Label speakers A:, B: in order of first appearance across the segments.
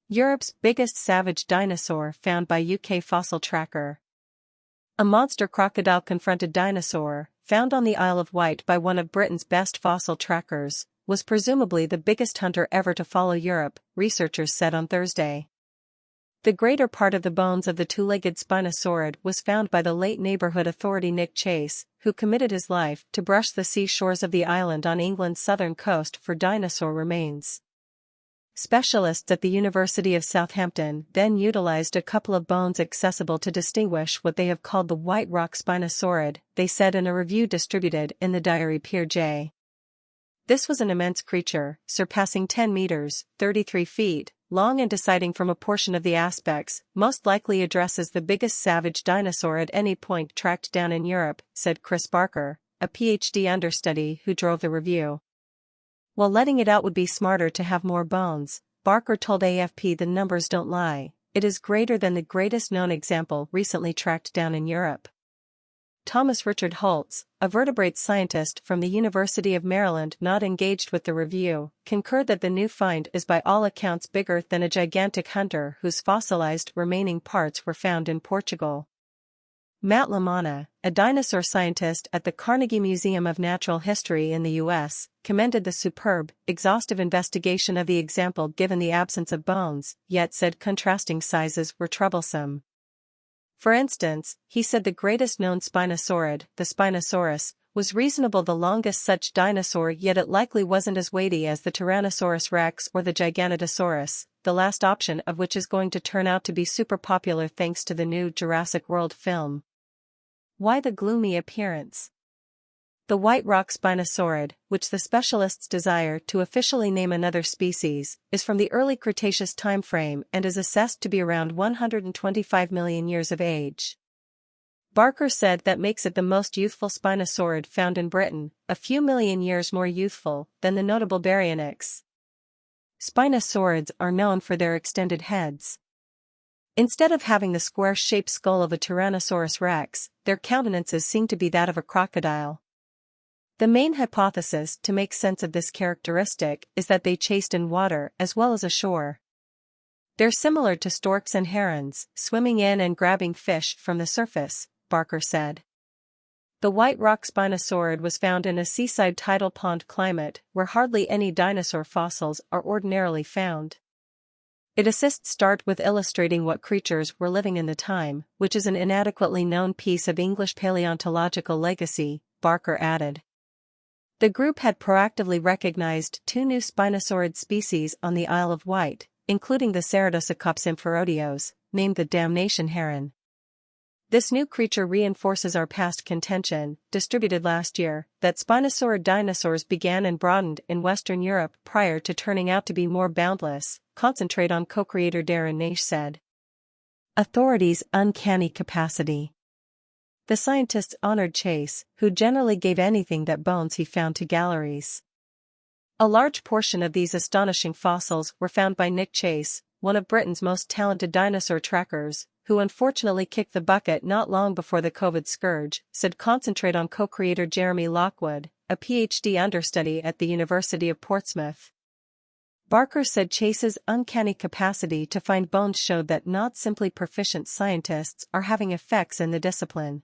A: Europe's biggest savage dinosaur found by UK fossil tracker. A monster crocodile confronted dinosaur, found on the Isle of Wight by one of Britain's best fossil trackers, was presumably the biggest hunter ever to follow Europe, researchers said on Thursday. The greater part of the bones of the two-legged Spinosaurid was found by the late neighborhood authority Nick Chase, who committed his life to brush the seashores of the island on England's southern coast for dinosaur remains. Specialists at the University of Southampton then utilized a couple of bones accessible to distinguish what they have called the white rock Spinosaurid, they said in a review distributed in the diary Peer J. This was an immense creature, surpassing 10 meters, 33 feet, long and deciding from a portion of the aspects, most likely addresses the biggest savage dinosaur at any point tracked down in Europe, said Chris Barker, a PhD understudy who drove the review. While letting it out would be smarter to have more bones, Barker told AFP the numbers don't lie, it is greater than the greatest known example recently tracked down in Europe. Thomas Richard Holtz, a vertebrate scientist from the University of Maryland not engaged with the review, concurred that the new find is by all accounts bigger than a gigantic hunter whose fossilized remaining parts were found in Portugal. Matt Lamana, a dinosaur scientist at the Carnegie Museum of Natural History in the U.S., commended the superb, exhaustive investigation of the example given the absence of bones, yet said contrasting sizes were troublesome. For instance, he said the greatest known Spinosaurid, the Spinosaurus, was reasonable the longest such dinosaur, yet it likely wasn't as weighty as the Tyrannosaurus rex or the Giganotosaurus, the last option of which is going to turn out to be super popular thanks to the new Jurassic World film. Why the gloomy appearance? The white rock Spinosaurid, which the specialists desire to officially name another species, is from the early Cretaceous timeframe and is assessed to be around 125 million years of age. Barker said that makes it the most youthful Spinosaurid found in Britain, a few million years more youthful than the notable Baryonyx. Spinosaurids are known for their extended heads. Instead of having the square-shaped skull of a Tyrannosaurus rex, their countenances seem to be that of a crocodile. The main hypothesis to make sense of this characteristic is that they chased in water as well as ashore. They're similar to storks and herons, swimming in and grabbing fish from the surface, Barker said. The white rock Spinosaurid was found in a seaside tidal pond climate where hardly any dinosaur fossils are ordinarily found. It assists start with illustrating what creatures were living in the time, which is an inadequately known piece of English paleontological legacy, Barker added. The group had proactively recognized two new Spinosaurid species on the Isle of Wight, including the Ceratosocops inferiordeos, named the damnation heron. This new creature reinforces our past contention, distributed last year, that Spinosaurid dinosaurs began and broadened in Western Europe prior to turning out to be more boundless, concentrate on co-creator Darren Naish said. Authorities' uncanny capacity. The scientists honored Chase, who generally gave anything that bones he found to galleries. A large portion of these astonishing fossils were found by Nick Chase, one of Britain's most talented dinosaur trackers, who unfortunately kicked the bucket not long before the COVID scourge, said concentrate on co-creator Jeremy Lockwood, a PhD understudy at the University of Portsmouth. Barker said Chase's uncanny capacity to find bones showed that not simply proficient scientists are having effects in the discipline.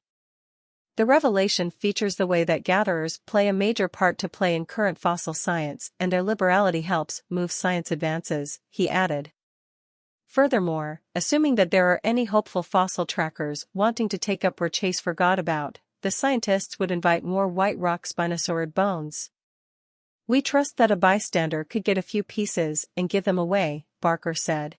A: The revelation features the way that gatherers play a major part to play in current fossil science, and their liberality helps move science advances, he added. Furthermore, assuming that there are any hopeful fossil trackers wanting to take up where Chase forgot about, the scientists would invite more white rock Spinosaurid bones. We trust that a bystander could get a few pieces and give them away, Barker said.